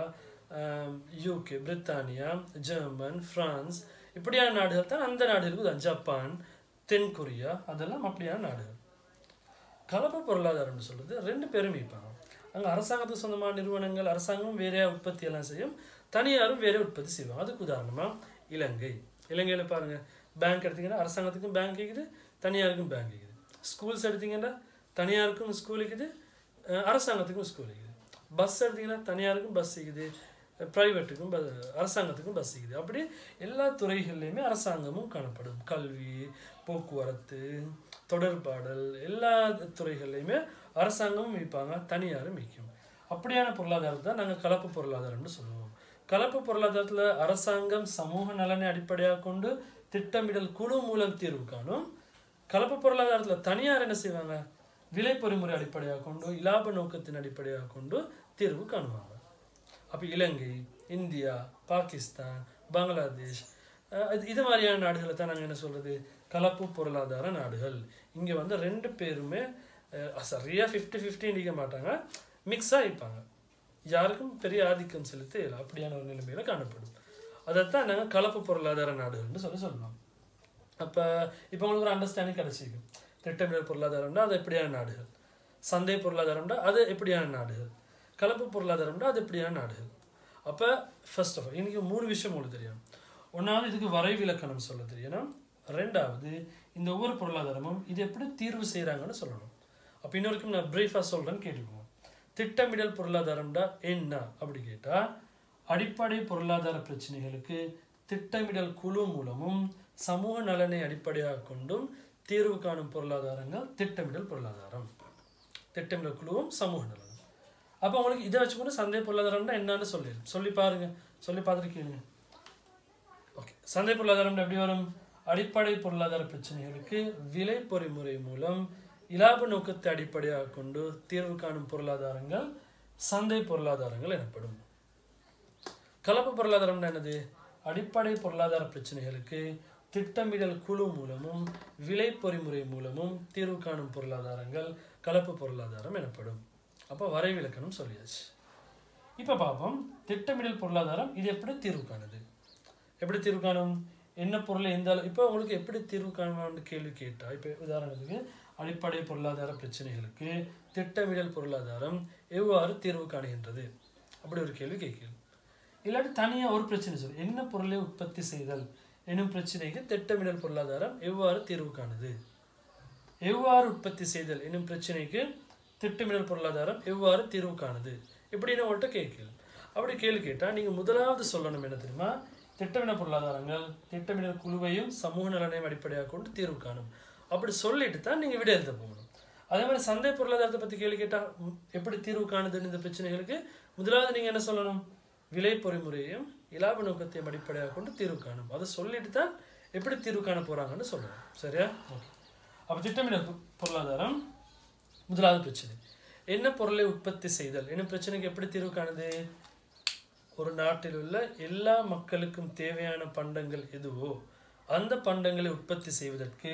A: யூகே, பிரித்தானியா, ஜெர்மன், பிரான்ஸ் இப்படியான நாடுகள் தான். அந்த நாடுகளுக்கு தான் ஜப்பான், தென்கொரியா அதெல்லாம் அப்படியான நாடுகள். கலப்பு பொருளாதாரம்னு சொல்கிறது ரெண்டு பேரும் இருப்பாங்க. அங்கே அரசாங்கத்துக்கு சொந்தமான நிறுவனங்கள், அரசாங்கம் வேறையா உற்பத்தி எல்லாம் செய்யும், தனியாரும் வேற உற்பத்தி செய்வாங்க. அதுக்கு உதாரணமாக இலங்கை. இலங்கையில் பாருங்கள், பேங்க் எடுத்திங்கன்னா அரசாங்கத்துக்கும் பேங்க் இருக்குது, தனியாருக்கும் பேங்க் இருக்குது. ஸ்கூல்ஸ் எடுத்திங்கன்னா தனியாருக்கும் ஸ்கூல் இருக்குது, அரசாங்கத்துக்கும் ஸ்கூல் இருக்குது. பஸ் எடுத்திங்கன்னா தனியாருக்கும் பஸ் இருக்குது, ப்ரைவேட்டுக்கும் அரசாங்கத்துக்கும் பஸ் இருக்குது. அப்படி எல்லா துறைகள்லையுமே அரசாங்கமும் காணப்படும். கல்வி, போக்குவரத்து, தொடர்பாடல் எல்லா துறைகள்லையுமே அரசாங்கமும் வைப்பாங்க, தனியாரும் வைக்கும். அப்படியான பொருளாதாரத்தை தான் நாங்கள் கலப்பு பொருளாதாரம்னு சொல்லுவோம். கலப்பு பொருளாதாரத்தில் அரசாங்கம் சமூக நலனை அடிப்படையாக கொண்டு திட்டமிடல் குழு மூலம் தீர்வு காணும். கலப்பு பொருளாதாரத்தில் தனியார் என்ன செய்வாங்க, விலை பொறிமுறை அடிப்படையாக கொண்டு, இலாப நோக்கத்தின் அடிப்படையாக கொண்டு தீர்வு காணுவாங்க. அப்போ இலங்கை, இந்தியா, பாகிஸ்தான், பங்களாதேஷ் இது மாதிரியான நாடுகளை தான் நாங்கள் என்ன சொல்கிறது, கலப்பு பொருளாதார நாடுகள். இங்கே வந்து ரெண்டு பேருமே சரியாக 50-50 நிற்க மாட்டாங்க, மிக்ஸாக இருப்பாங்க. யாருக்கும் பெரிய ஆதிக்கம் செலுத்த இல்லை, அப்படியான ஒரு நிலைமையில் காணப்படும். அதைத்தான் நாங்கள் கலப்பு பொருளாதார நாடுகள்னு சொல்லலாம். அப்போ இப்போ உங்களுக்கு ஒரு அண்டர்ஸ்டாண்டிங் கிடச்சிக்கும். திட்டமிடல் பொருளாதாரம்னா அது எப்படியான நாடுகள், சந்தை பொருளாதாரம்னா அது எப்படியான நாடுகள், கலப்பு பொருளாதாரம்னா அது எப்படியான நாடுகள். அப்போ ஃபர்ஸ்ட் ஆஃப் ஆல் இன்றைக்கி 3 விஷயம் உங்களுக்கு தெரியும். ஒன்றாவது இதுக்கு வரைவிலக்கணம் சொல்ல தெரியணும். ரெண்டாவது இந்த ஒவ்வொரு பொருளாதாரமும் இது எப்படி தீர்வு செய்கிறாங்கன்னு சொல்லணும். அப்போ இன்னொருக்கும் நான் ப்ரீஃபாக சொல்கிறேன்னு கேட்டுக்குவோம். திட்டமிடல் பொருளாதாரம்டா என்ன அப்படி கேட்டால், அடிப்படை பொருளாதார பிரச்சனைகளுக்கு திட்டமிடல் குழு மூலமும் சமூக நலனை அடிப்படையாக கொண்டும் தீர்வு காணும் பொருளாதாரங்கள் திட்டமிடல் பொருளாதாரம். திட்டமிடல் குழுவும் சமூக நலனும். அப்போ உங்களுக்கு இதை வச்சுக்கொண்டு சந்தை பொருளாதாரம்னா என்னன்னு சொல்லி பாருங்க, சொல்லி பார்த்துட்டு கேளுங்க. ஓகே, சந்தை பொருளாதாரம் எப்படி வரும்? அடிப்படை பொருளாதார பிரச்சனைகளுக்கு விலை பொறிமுறை மூலம் இலாப நோக்கத்தை அடிப்படையாக கொண்டு தீர்வு காணும் பொருளாதாரங்கள் சந்தை பொருளாதாரங்கள் எனப்படும். கலப்பு பொருளாதாரம்னா என்னது? அடிப்படை பொருளாதார பிரச்சனைகளுக்கு திட்டமிடல் குழு மூலமும் விலை பொறிமுறை மூலமும் தீர்வு காணும் பொருளாதாரங்கள் கலப்பு பொருளாதாரம் எனப்படும். அப்போ வரைவிலக்கணம் சொல்லியாச்சு. இப்போ பார்ப்போம், திட்டமிடல் பொருளாதாரம் இது எப்படி தீர்வு காணுது, எப்படி தீர்வு காணும், என்ன பொருளை எந்த அளவு. இப்போ உங்களுக்கு எப்படி தீர்வு காணும்னு கேள்வி கேட்டால், இப்போ உதாரணத்துக்கு அடிப்படை பொருளாதார பிரச்சனைகளுக்கு திட்டமிடல் பொருளாதாரம் எவ்வாறு தீர்வு காணுகின்றது அப்படி ஒரு கேள்வி கேட்கலாம். இல்லாட்டி தனியாக ஒரு பிரச்சனை சொல்லு. என்ன பொருளை உற்பத்தி செய்தல் எனும் பிரச்சனைக்கு திட்டமிடல் பொருளாதாரம் எவ்வாறு தீர்வு காணுது? எவ்வாறு உற்பத்தி செய்தல் எனும் பிரச்சனைக்கு திட்டமிடல் பொருளாதாரம் எவ்வாறு தீர்வு காணுது இப்படின்னு உங்கள்கிட்ட கேட்கலாம். அப்படி கேள்வி கேட்டால் நீங்கள் முதலாவது சொல்லணும் என்ன தெரியுமா? திட்டமிடல் பொருளாதாரங்கள் திட்டமிடல் குழுவையும் சமூக நலனையும் அடிப்படையாக கொண்டு தீர்வு காணும். அப்படி சொல்லிட்டு தான் நீங்கள் விட எழுத போகணும். அதே மாதிரி சந்தை பொருளாதாரத்தை பற்றி கேள்வி கேட்டால் எப்படி தீர்வு காணுதுன்னு இந்த பிரச்சனைகளுக்கு முதலாவது நீங்கள் என்ன சொல்லணும்? விலை பொறிமுறையையும் இலாப நோக்கத்தையும் அடிப்படையாக கொண்டு தீர்வு காணும். அதை சொல்லிட்டு தான் எப்படி தீர்வு காண போகிறாங்கன்னு சொல்லணும். சரியா? ஓகே. அப்போ திட்டமிடல் பொருளாதாரம் முதலாவது பிரச்சனை. என்ன பொருளை உற்பத்தி செய்தல் என்னும் பிரச்சனைக்கு எப்படி தீர்வு காணுது? ஒரு நாட்டில் உள்ள எல்லா மக்களுக்கும் தேவையான பண்டங்கள் எதுவோ அந்த பண்டங்களை உற்பத்தி செய்வதற்கு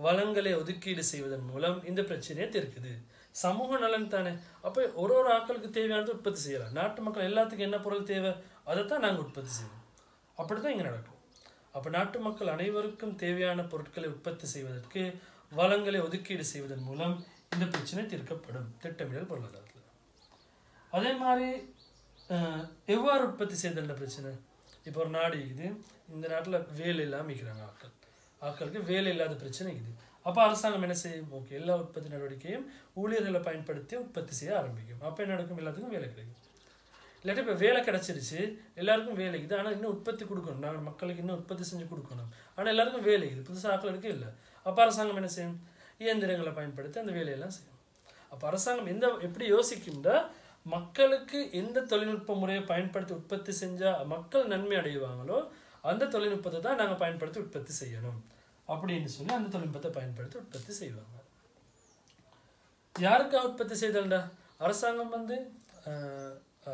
A: வளங்களை ஒதுக்கீடு செய்வதன் மூலம் இந்த பிரச்சனையை தீர்க்குது. சமூக நலன் தானே. அப்போ ஒரு ஆட்களுக்கு தேவையானது உற்பத்தி செய்யலாம். நாட்டு மக்கள் எல்லாத்துக்கும் என்ன பொருள் தேவை அதைத்தான் நாங்கள் உற்பத்தி செய்வோம். அப்படி தான் இங்கே நடக்கும். அப்போ நாட்டு மக்கள் அனைவருக்கும் தேவையான பொருட்களை உற்பத்தி செய்வதற்கு வளங்களை ஒதுக்கீடு செய்வதன் மூலம் இந்த பிரச்சனை தீர்க்கப்படும் திட்டமிடல் பொருளாதாரத்தில். அதே மாதிரி எவ்வாறு உற்பத்தி செய்தல் பிரச்சனை? இப்போ ஒரு நாடு இது, இந்த நாட்டில் வேலை இல்லாமல் இருக்கிறாங்க ஆட்களுக்கு வேலை இல்லாத பிரச்சனை இது. அப்போ அரசாங்கம் என்ன செய்யும்? ஓகே, எல்லா உற்பத்தி நடவடிக்கையும் ஊழியர்களை பயன்படுத்தி உற்பத்தி செய்ய ஆரம்பிக்கும். அப்போ என்ன நடக்கும்? எல்லாத்துக்கும் வேலை கிடைக்கும். இல்லாட்டி இப்போ வேலை கிடச்சிருச்சு, எல்லாருக்கும் வேலை இது, ஆனால் இன்னும் உற்பத்தி கொடுக்கணும், நாங்கள் மக்களுக்கு இன்னும் உற்பத்தி செஞ்சு கொடுக்கணும், ஆனால் எல்லாருக்கும் வேலை இது, புதுசாக ஆட்களுக்கு இல்லை. அப்போ அரசாங்கம் என்ன செய்யும்? இயந்திரங்களை பயன்படுத்தி அந்த வேலையெல்லாம் செய்யும். அப்போ அரசாங்கம் எப்படி யோசிக்கும்னா, மக்களுக்கு எந்த தொழில்நுட்ப முறையை பயன்படுத்தி உற்பத்தி செஞ்சால் மக்கள் நன்மை அடைவாங்களோ அந்த தொழில்நுட்பத்தை தான் நாங்கள் பயன்படுத்தி உற்பத்தி செய்யணும் அப்படின்னு சொல்லி அந்த தொழில்நுட்பத்தை பயன்படுத்தி உற்பத்தி செய்வாங்க. யாருக்காக உற்பத்தி செய்தல்டா? அரசாங்கம்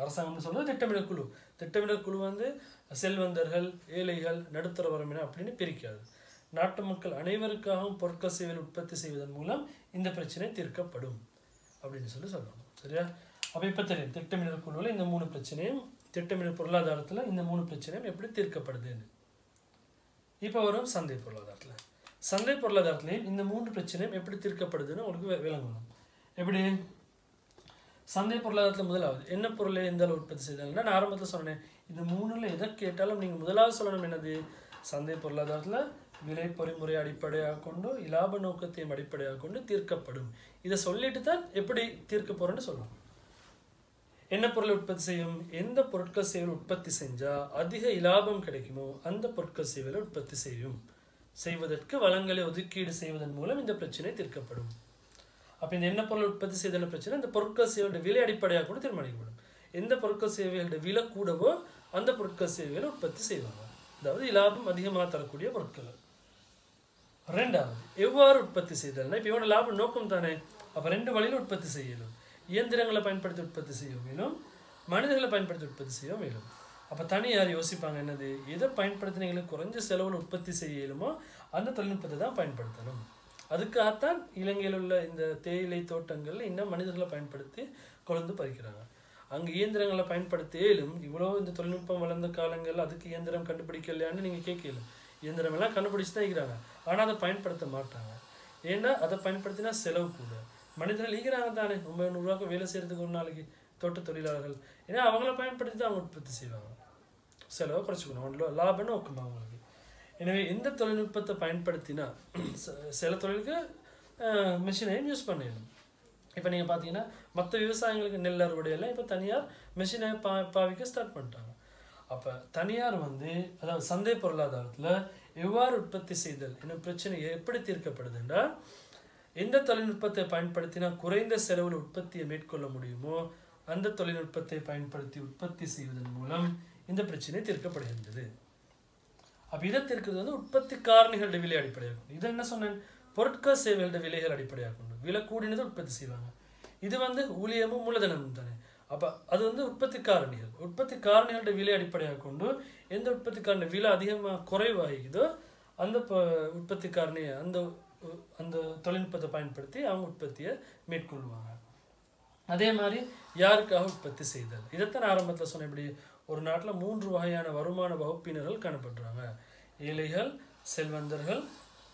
A: அரசாங்கம் சொல்றது திட்டமிடல் குழு. திட்டமிடல் குழு செல்வந்தர்கள், ஏழைகள், நடுத்தர வறுமையினர் அப்படின்னு பிரிக்காது. நாட்டு மக்கள் அனைவருக்காகவும் பொருட்கள் சேவைகள் உற்பத்தி செய்வதன் மூலம் இந்த பிரச்சனை தீர்க்கப்படும் அப்படின்னு சொல்லணும். சரியா? அப்போ இப்போ தெரியும் திட்டமிடல் குழுவில் இந்த 3 பிரச்சனையும், திட்டமிடல் பொருளாதாரத்தில் இந்த 3 பிரச்சனையும் எப்படி தீர்க்கப்படுதுன்னு. இப்போ வரும் சந்தை பொருளாதாரத்தில். சந்தை பொருளாதாரத்துலேயும் இந்த 3 பிரச்சனையும் எப்படி தீர்க்கப்படுதுன்னு உங்களுக்கு விளங்கணும். எப்படி? சந்தை பொருளாதாரத்தில் முதலாவது என்ன பொருளை எந்த அளவு உற்பத்தி செய்தாங்கன்னா, நான் ஆரம்பத்தில் சொன்னேன், இந்த 3ல் எதை கேட்டாலும் நீங்கள் முதலாவது சொல்லணும் என்னது? சந்தை பொருளாதாரத்தில் விலை பொறிமுறை அடிப்படையாக கொண்டு இலாப நோக்கத்தையும் அடிப்படையாக கொண்டு தீர்க்கப்படும். இதை சொல்லிட்டு தான் எப்படி தீர்க்க போறேன்னு சொல்லணும். என்ன பொருளை உற்பத்தி செய்யும்? எந்த பொருட்கள் சேவைகள் உற்பத்தி செஞ்சால் அதிக இலாபம் கிடைக்குமோ அந்த பொருட்கள் சேவைகளை உற்பத்தி செய்வதற்கு வளங்களை ஒதுக்கீடு செய்வதன் மூலம் இந்த பிரச்சனை தீர்க்கப்படும். அப்போ இந்த என்ன பொருள் உற்பத்தி செய்தல் பிரச்சனை இந்த பொருட்கள் சேவையோட விலை அடிப்படையாக கூட தீர்மானிக்கப்படும். எந்த பொருட்கள் சேவைகளோட விலை கூடவோ அந்த பொருட்கள் சேவைகளை உற்பத்தி செய்வாங்க. அதாவது இலாபம் அதிகமாக தரக்கூடிய பொருட்கள். ரெண்டாவது, எவ்வாறு உற்பத்தி செய்தல்னா, இப்போ இவனோட லாபம் நோக்கம் தானே. அப்போ 2 வழியில் உற்பத்தி செய்யணும். இயந்திரங்களை பயன்படுத்தி உற்பத்தி செய்ய மேலும், மனிதர்களை பயன்படுத்தி உற்பத்தி செய்ய மேலும். அப்போ தனியார் யோசிப்பாங்க என்னது? எதை பயன்படுத்தினீங்களுக்கு குறைஞ்ச செலவில் உற்பத்தி செய்யலுமோ அந்த தொழில்நுட்பத்தை தான் பயன்படுத்தணும். அதுக்காகத்தான் இலங்கையில் உள்ள இந்த தேயிலை தோட்டங்களில் இன்னும் மனிதர்களை பயன்படுத்தி கொழுந்து பறிக்கிறாங்க. அங்கே இயந்திரங்களை பயன்படுத்தியும் இவ்வளோ இந்த தொழில்நுட்பம் வளர்ந்த காலங்களில் அதுக்கு இயந்திரம் கண்டுபிடிக்கலையான்னு நீங்கள் கேட்கல. இயந்திரம் எல்லாம் கண்டுபிடிச்சு தான் இருக்கிறாங்க, ஆனால் அதை பயன்படுத்த மாட்டாங்க. ஏன்னா அதை பயன்படுத்தினா செலவு கூட. மனிதர்கள் ஈக்கிறாங்க தானே, 900 ரூபாய்க்கு வேலை செய்கிறதுக்கு ஒரு நாளைக்கு தோட்ட தொழிலாளர்கள். ஏன்னா அவங்கள பயன்படுத்தி தான் அவங்க உற்பத்தி செய்வாங்க. செலவை குறைச்சிக்கணும், அவங்களோட லாபம்னு நோக்கம் அவங்களுக்கு. எனவே எந்த தொழில்நுட்பத்தை பயன்படுத்தினா சில தொழிலுக்கு மிஷினையும் யூஸ் பண்ணிடணும். இப்போ நீங்கள் பார்த்தீங்கன்னா மற்ற விவசாயிகளுக்கு நெல் அறுவடையெல்லாம் இப்போ தனியார் மெஷினை பாவிக்க ஸ்டார்ட் பண்ணிட்டாங்க. அப்போ தனியார் அதாவது சந்தை பொருளாதாரத்தில் எவ்வாறு உற்பத்தி செய்தல் என்னும் பிரச்சனை எப்படி தீர்க்கப்படுதுன்னா, எந்த தொழில்நுட்பத்தை பயன்படுத்தினா குறைந்த செலவில் உற்பத்தியை மேற்கொள்ள முடியுமோ அந்த தொழில்நுட்பத்தை பயன்படுத்தி உற்பத்தி செய்வதன் மூலம் இந்த பிரச்சனை தீர்க்கப்படுகின்றது. அப்போ இதை தீர்க்கிறது உற்பத்தி காரணிகளுடைய விலை அடிப்படையாக கொண்டு. இதை என்ன சொன்னேன்? பொருட்கள் சேவைகளுடைய விலைகள் அடிப்படையாக கொண்டு விலை கூடினதை உற்பத்தி செய்வாங்க. இது ஊழியமும் மூலதனமும் தானே. அப்போ அது உற்பத்தி காரணிகளுடைய விலை அடிப்படையாக கொண்டு எந்த உற்பத்தி காரணி விலை அதிகமாக குறைவாகிதோ அந்த உற்பத்தி காரணியை அந்த தொழில்நுட்பத்தை பயன்படுத்தி அவங்க உற்பத்தியை மேற்கொள்வாங்க. அதே மாதிரி யாருக்காக உற்பத்தி செய்தல், இதைத்தான் ஆரம்பத்தில் சொன்ன. இப்படி ஒரு நாட்டில் 3 வகையான வருமான வகுப்பினர்கள் காணப்படுறாங்க. ஏழைகள், செல்வந்தர்கள்,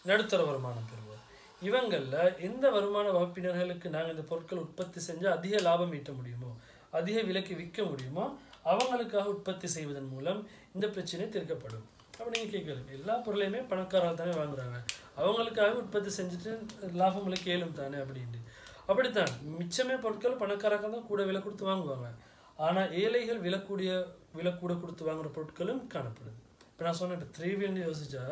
A: நடுத்தர வருமானம் பெறுவோர். இவங்களில் எந்த வருமான வகுப்பினர்களுக்கு நாங்கள் இந்த பொருட்கள் உற்பத்தி செஞ்சால் அதிக லாபம் ஈட்ட முடியுமோ, அதிக விலைக்கு விற்க முடியுமோ அவங்களுக்காக உற்பத்தி செய்வதன் மூலம் இந்த பிரச்சனை தீர்க்கப்படும். அப்போ நீங்கள் கேட்கலாம், எல்லா பொருளையுமே பணக்காரர்கள் தானே வாங்குறாங்க, அவங்களுக்காக உற்பத்தி செஞ்சுட்டு லாபம் விலை கேளும் தானே அப்படின்ட்டு. அப்படித்தான் மிச்சமே பொருட்கள் பணக்காரர்கள் தான் கூட விலை கொடுத்து வாங்குவாங்க. ஆனால் ஏழைகள் விலை கூட கொடுத்து வாங்குற பொருட்களும் காணப்படுது. இப்போ நான் சொன்னேன், இப்போ 3 வீல்னு யோசிச்சா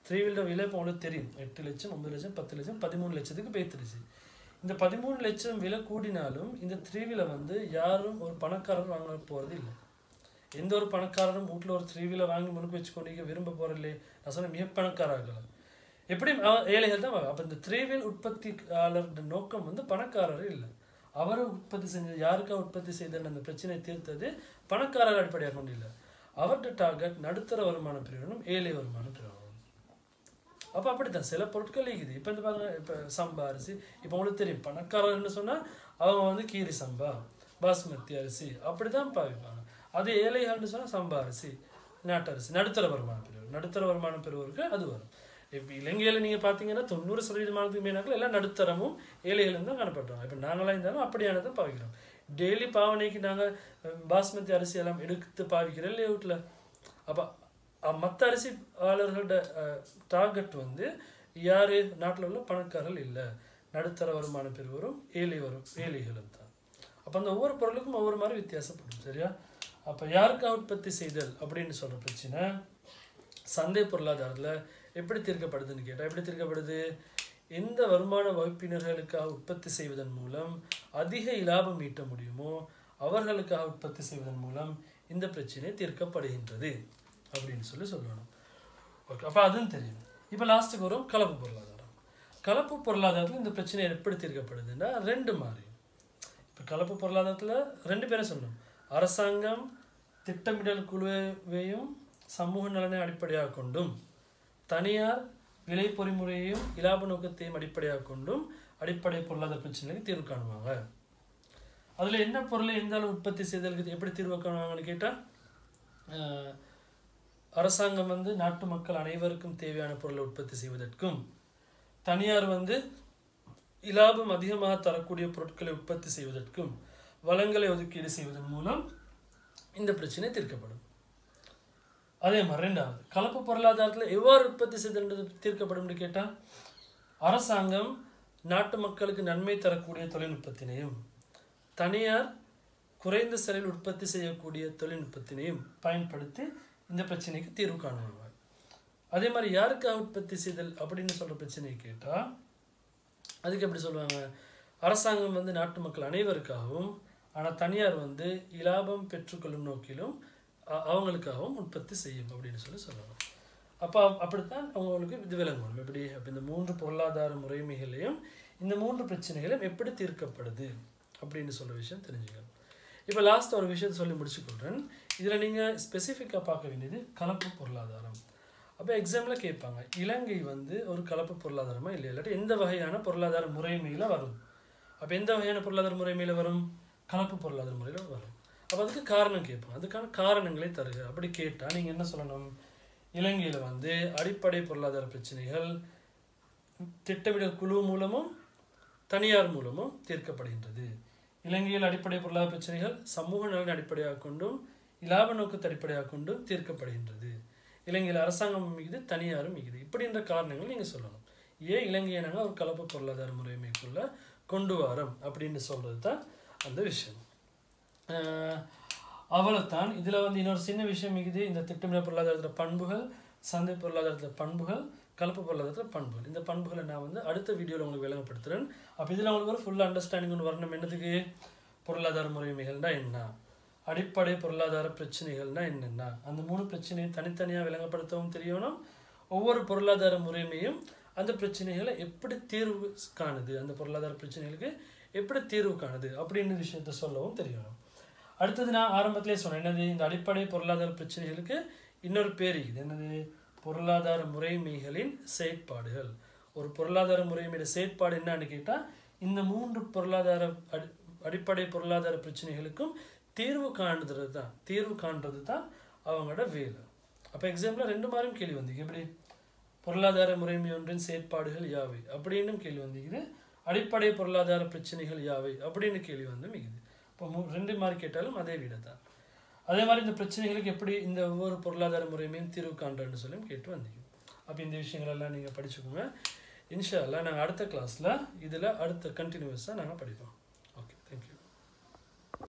A: 3 வீலோட விலை இப்போ உங்களுக்கு தெரியும், 8 லட்சம் 9 லட்சம் 10 லட்சம் 13 லட்சத்துக்கு பேத்துருச்சு. இந்த 13 லட்சம் விலை கூடினாலும் இந்த 3 வீலை வந்து யாரும் ஒரு பணக்காரர் வாங்க போகிறது இல்லை. எந்த ஒரு பணக்காரரும் வீட்டில் ஒரு 3 வீலை வாங்கி முன்னுக்கு வச்சுக்கொண்டு விரும்ப போகிறதில்லையே. நான் சொன்னேன் மிக பணக்காரர்கள் எப்படி ஏழைகள் தான். அப்போ இந்த 3 வீல் உற்பத்தியாளர் நோக்கம் வந்து பணக்காரர் இல்லை, அவரை உற்பத்தி செஞ்சது யாருக்காக உற்பத்தி செய்தன்னு அந்த பிரச்சனையை தீர்த்தது பணக்காரர் அடிப்படையாக கொண்டு இல்லை. அவர்கிட்ட டார்கெட் நடுத்தர வருமான பிரிவினும் ஏழை வருமான பிரிவினும். அப்போ அப்படித்தான் சில பொருட்கள் இருக்குது. இப்போ இந்த பாருங்க, இப்போ சம்பா அரிசி இப்போ உங்களுக்கு தெரியும், பணக்காரர்னு சொன்னால் அவங்க வந்து கீரி சம்பா பாஸ்மதி அரிசி அப்படி தான் பாவிப்பாங்க. அது ஏழைகள்னு சொன்னால் சம்பா அரிசி நாட்டரிசி நடுத்தர வருமான பிரிவு. நடுத்தர வருமான பிரிவுக்கு அது வரும். இப்போ இலங்கையில் நீங்கள் பார்த்தீங்கன்னா 90% மேனாக்கள் எல்லாம் நடுத்தரமும் ஏழைகளும் தான் காணப்படுறாங்க. இப்போ நாங்களாம் இருந்தாலும் அப்படியானதான் பாவிக்கிறோம். டெய்லி பாவனைக்கு நாங்கள் பாஸ்மதி அரிசி எல்லாம் எடுத்து பாவிக்கிறோம் இல்லையா வீட்டில். அப்போ மற்ற அரிசியாளர்களோட டார்கெட் வந்து யார் நாட்டில் உள்ள பணக்காரர்கள் இல்லை, நடுத்தர வருமான பிரிவரும் ஏழைகளும் தான். அப்போ அந்த ஒவ்வொரு பொருளுக்கும் ஒவ்வொரு மாதிரி வித்தியாசப்படும். சரியா? அப்போ யாருக்காக உற்பத்தி செய்தல் அப்படின்னு சொல்கிற பிரச்சனை சந்தை பொருளாதாரத்தில் எப்படி தீர்க்கப்படுதுன்னு கேட்டால் எப்படி தீர்க்கப்படுது? எந்த வருமான வகுப்பினர்களுக்காக உற்பத்தி செய்வதன் மூலம் அதிக இலாபம் ஈட்ட முடியுமோ அவர்களுக்காக உற்பத்தி செய்வதன் மூலம் இந்த பிரச்சனை தீர்க்கப்படுகின்றது அப்படின்னு சொல்லணும். ஓகே, அப்போ அதுவும் தெரியும். இப்போ லாஸ்ட்டுக்கு வரும் கலப்பு பொருளாதாரம். கலப்பு பொருளாதாரத்தில் இந்த பிரச்சனை எப்படி தீர்க்கப்படுதுன்னா 2 மாதிரி. இப்போ கலப்பு பொருளாதாரத்தில் 2 பேரை சொல்லணும். அரசாங்கம் திட்டமிடல் குழுவையும் சமூக நலனை அடிப்படையாக கொண்டும் தனியார் விலை பொறிமுறையையும் இலாப நோக்கத்தையும் அடிப்படையாக கொண்டும் அடிப்படை பொருளாதார பிரச்சனைகளுக்கு தீர்வு காணுவாங்க. அதில் என்ன பொருளை எந்த அளவு உற்பத்தி செய்தலுக்கு எப்படி தீர்வு காணுவாங்கன்னு கேட்டால், அரசாங்கம் வந்து நாட்டு மக்கள் அனைவருக்கும் தேவையான பொருளை உற்பத்தி செய்வதற்கும் தனியார் வந்து இலாபம் அதிகமாக தரக்கூடிய பொருட்களை உற்பத்தி செய்வதற்கும் வளங்களை ஒதுக்கீடு செய்வதன் மூலம் இந்த பிரச்சனை தீர்க்கப்படும். அதே மாதிரி 2வது கலப்பு பொருளாதாரத்தில் எவ்வாறு உற்பத்தி செய்தல் தீர்க்கப்படும் கேட்டால், அரசாங்கம் நாட்டு மக்களுக்கு நன்மை தரக்கூடிய தொழில்நுட்பத்தினையும் தனியார் குறைந்த செலவில் உற்பத்தி செய்யக்கூடிய தொழில்நுட்பத்தினையும் பயன்படுத்தி இந்த பிரச்சனைக்கு தீர்வு காணுவாங்க. அதே மாதிரி யாருக்காக உற்பத்தி செய்தல் அப்படின்னு சொல்கிற பிரச்சனையை கேட்டால் அதுக்கு எப்படி சொல்லுவாங்க? அரசாங்கம் வந்து நாட்டு மக்கள் அனைவருக்காகவும், ஆனால் தனியார் வந்து இலாபம் பெற்றுக்கொள்ளும் நோக்கிலும் அவங்களுக்காகவும் உற்பத்தி செய்யும் அப்படின்னு சொல்லுவாங்க. அப்போ அப்படித்தான் அவங்களுக்கு இது விளங்கணும். எப்படி அப்போ இந்த 3 பொருளாதார முறைமைகளையும் இந்த 3 பிரச்சனைகளையும் எப்படி தீர்க்கப்படுது அப்படின்னு சொல்கிற விஷயம் தெரிஞ்சுக்கணும். இப்போ லாஸ்ட் ஒரு விஷயத்தை சொல்லி முடிச்சுக்கொள்கிறேன். இதில் நீங்கள் ஸ்பெசிஃபிக்காக பார்க்க வேண்டியது கலப்பு பொருளாதாரம். அப்போ எக்ஸாம்பிள் கேட்பாங்க, இலங்கை வந்து ஒரு கலப்பு பொருளாதாரமாக இல்லை, இல்லாட்டி எந்த வகையான பொருளாதார முறைமையில் வரும்? அப்போ எந்த வகையான பொருளாதார முறைமையில் வரும்? கலப்பு பொருளாதார முறையில் வரும். அப்போ அதுக்கு காரணம் கேட்பாங்க. அதுக்கான காரணங்களை தருக. அப்படி கேட்டால் நீங்கள் என்ன சொல்லணும்? இலங்கையில் வந்து அடிப்படை பொருளாதார பிரச்சனைகள் திட்டமிடல் குழு மூலமும் தனியார் மூலமும் தீர்க்கப்படுகின்றது. இலங்கையில் அடிப்படை பொருளாதார பிரச்சனைகள் சமூக நலன் அடிப்படையாக கொண்டும் இலாப நோக்கத்தை அடிப்படையாக கொண்டும் தீர்க்கப்படுகின்றது. இலங்கையில் அரசாங்கம் மிகுது, தனியாரும் மிகுது. இப்படின்ற காரணங்கள் நீங்கள் சொல்லணும். ஏன் இலங்கையை நாங்கள் ஒரு கலப்பு பொருளாதார முறைமைக்குள்ள கொண்டு வரோம் அப்படின்னு சொல்கிறது தான் அந்த விஷயம். அவ்வளோத்தான். இதில் வந்து இன்னொரு சின்ன விஷயம் மிகுது. இந்த திட்டமிடல் பொருளாதாரத்தில் பண்புகள், சந்தை பொருளாதாரத்தில் பண்புகள், கலப்பு பொருளாதாரத்தில் பண்புகள். இந்த பண்புகளை நான் வந்து அடுத்த வீடியோவில் உங்களுக்கு விளங்கப்படுத்துகிறேன். அப்போ இதில் உங்களுக்கு ஒரு ஃபுல் அண்டர்ஸ்டாண்டிங் ஒன்று வரணும். என்னதுக்கு? பொருளாதார முறைமைகள்னா என்ன, அடிப்படை பொருளாதார பிரச்சனைகள்னா என்னென்ன, அந்த 3 பிரச்சனையை தனித்தனியாக விளங்கப்படுத்தவும் தெரியணும். ஒவ்வொரு பொருளாதார முறைமையும் அந்த பிரச்சனைகளை எப்படி தீர்வு காணுது, அந்த பொருளாதார பிரச்சனைகளுக்கு எப்படி தீர்வு காணுது அப்படின்னு விஷயத்த சொல்லவும் தெரியணும். அடுத்தது நான் ஆரம்பத்திலே சொன்னேன், என்னது? இந்த அடிப்படை பொருளாதார பிரச்சனைகளுக்கு இன்னொரு பேர் இருக்குது. என்னது? பொருளாதார முறைமைகளின் செயற்பாடுகள். ஒரு பொருளாதார முறைமையோட செயற்பாடு என்னன்னு கேட்டால், இந்த 3 பொருளாதார அடிப்படை பொருளாதார பிரச்சனைகளுக்கும் தீர்வு காண்றது தான் அவங்களோட வேலை. அப்போ எக்ஸாம்பிள் 2 மாதிரியும் கேள்வி வந்தீங்க. எப்படி? பொருளாதார முறைமை ஒன்றின் செயற்பாடுகள் யாவை அப்படின்னு கேள்வி வந்தீங்க. அடிப்படை பொருளாதார பிரச்சனைகள் யாவை அப்படின்னு கேள்வி வந்து மிகுது. இப்போ 2 மாதிரி கேட்டாலும் அதே விட தான். அதே மாதிரி இந்த பிரச்சனைகளுக்கு எப்படி இந்த ஒவ்வொரு பொருளாதார முறையுமே தீர்வு காண்றேன்னு சொல்லி கேட்டு வந்தீங்க. அப்போ இந்த விஷயங்களெல்லாம் நீங்கள் படிச்சுக்கோங்க. இன்ஷா அல்லாஹ் நாங்கள் அடுத்த கிளாஸில் இதில் அடுத்த கண்டினியூஸாக நாங்கள் படிப்போம்.